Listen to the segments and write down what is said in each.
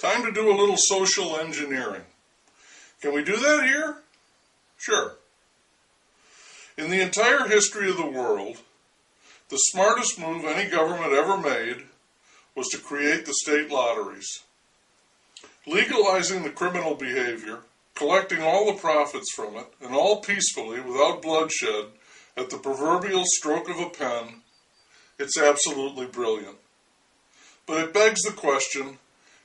Time to do a little social engineering. Can we do that here? Sure. In the entire history of the world, the smartest move any government ever made was to create the state lotteries. Legalizing the criminal behavior, collecting all the profits from it, and all peacefully, without bloodshed, at the proverbial stroke of a pen, it's absolutely brilliant. But it begs the question,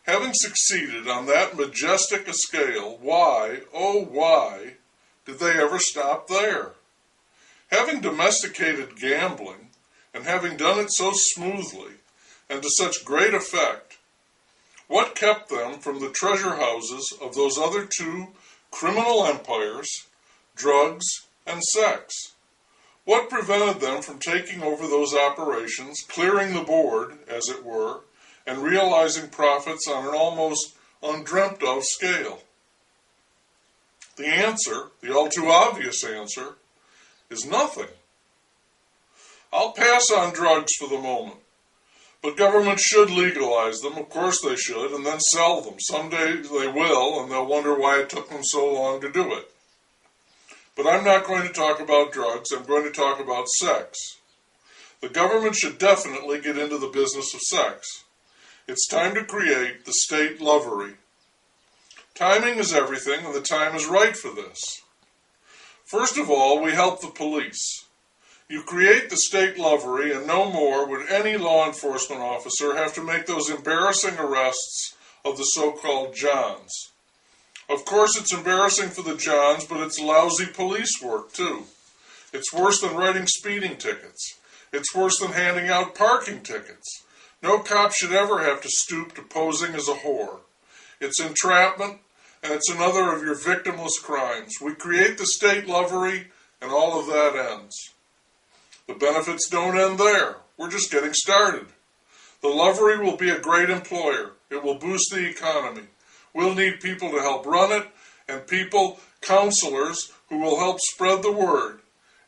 having succeeded on that majestic a scale, why, oh why, did they ever stop there? Having domesticated gambling, and having done it so smoothly, and to such great effect, what kept them from the treasure houses of those other two criminal empires, drugs and sex? What prevented them from taking over those operations, clearing the board, as it were, and realizing profits on an almost undreamt of scale? The answer, the all too obvious answer, is nothing. I'll pass on drugs for the moment. But governments should legalize them, of course they should, and then sell them. Someday they will, and they'll wonder why it took them so long to do it. But I'm not going to talk about drugs, I'm going to talk about sex. The government should definitely get into the business of sex. It's time to create the state lovery. Timing is everything, and the time is right for this. First of all, we help the police. You create the state lovery, and no more would any law enforcement officer have to make those embarrassing arrests of the so-called Johns. Of course, it's embarrassing for the Johns, but it's lousy police work, too. It's worse than writing speeding tickets. It's worse than handing out parking tickets. No cop should ever have to stoop to posing as a whore. It's entrapment, and it's another of your victimless crimes. We create the state lovery, and all of that ends. The benefits don't end there. We're just getting started. The lovery will be a great employer. It will boost the economy. We'll need people to help run it, and people, counselors, who will help spread the word.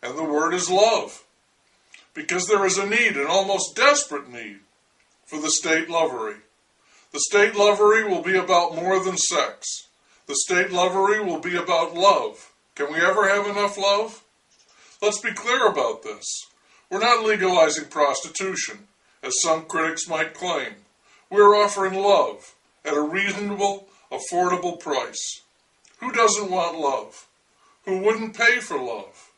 And the word is love. Because there is a need, an almost desperate need, for the state lovery. The state lovery will be about more than sex. The state lovery will be about love. Can we ever have enough love? Let's be clear about this. We're not legalizing prostitution, as some critics might claim. We're offering love at a reasonable, affordable price. Who doesn't want love? Who wouldn't pay for love?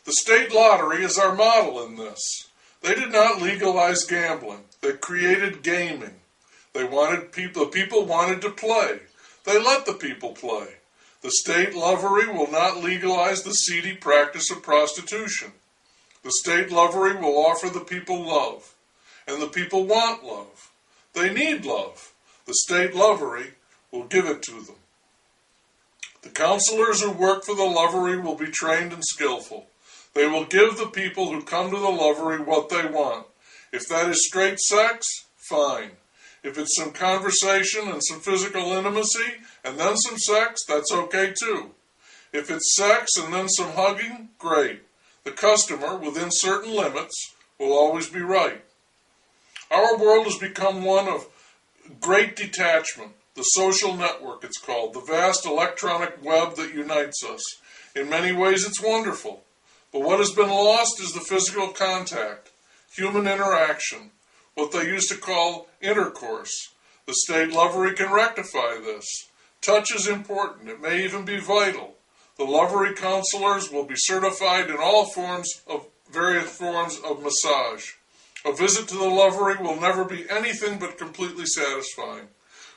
The state lottery is our model in this. They did not legalize gambling. They created gaming. The people wanted to play. They let the people play. The state lovery will not legalize the seedy practice of prostitution. The state lovery will offer the people love. And the people want love. They need love. The state lovery will give it to them. The counselors who work for the lovery will be trained and skillful. They will give the people who come to the lovery what they want. If that is straight sex, fine. If it's some conversation and some physical intimacy and then some sex, that's okay too. If it's sex and then some hugging, great. The customer, within certain limits, will always be right. Our world has become one of great detachment. The social network, it's called, the vast electronic web that unites us. In many ways, it's wonderful. But what has been lost is the physical contact, human interaction, what they used to call intercourse. The state lovery can rectify this. Touch is important. It may even be vital. The lovery counselors will be certified in all various forms of massage. A visit to the lovery will never be anything but completely satisfying.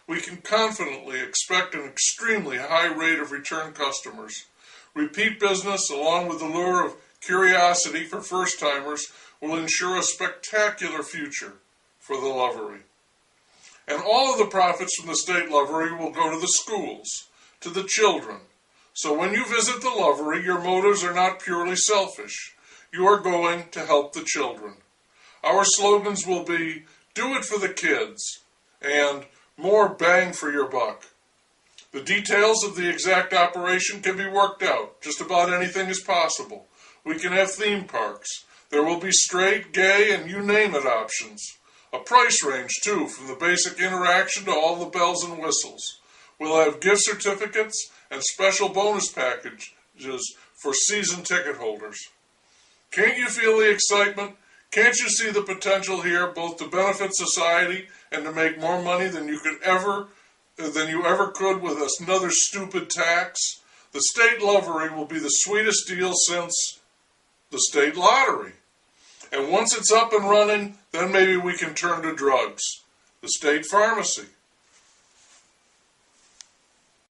We can confidently expect an extremely high rate of return customers. Repeat business, along with the lure of curiosity for first-timers, will ensure a spectacular future for the lovery. And all of the profits from the state lovery will go to the schools, to the children. So when you visit the lovery, your motives are not purely selfish. You are going to help the children. Our slogans will be, do it for the kids, and more bang for your buck. The details of the exact operation can be worked out. Just about anything is possible. We can have theme parks. There will be straight, gay, and you name it options. A price range, too, from the basic interaction to all the bells and whistles. We'll have gift certificates and special bonus packages for season ticket holders. Can't you feel the excitement? Can't you see the potential here, both to benefit society and to make more money than you ever could with another stupid tax? The state lottery will be the sweetest deal since the state lottery. And once it's up and running, then maybe we can turn to drugs. The state pharmacy.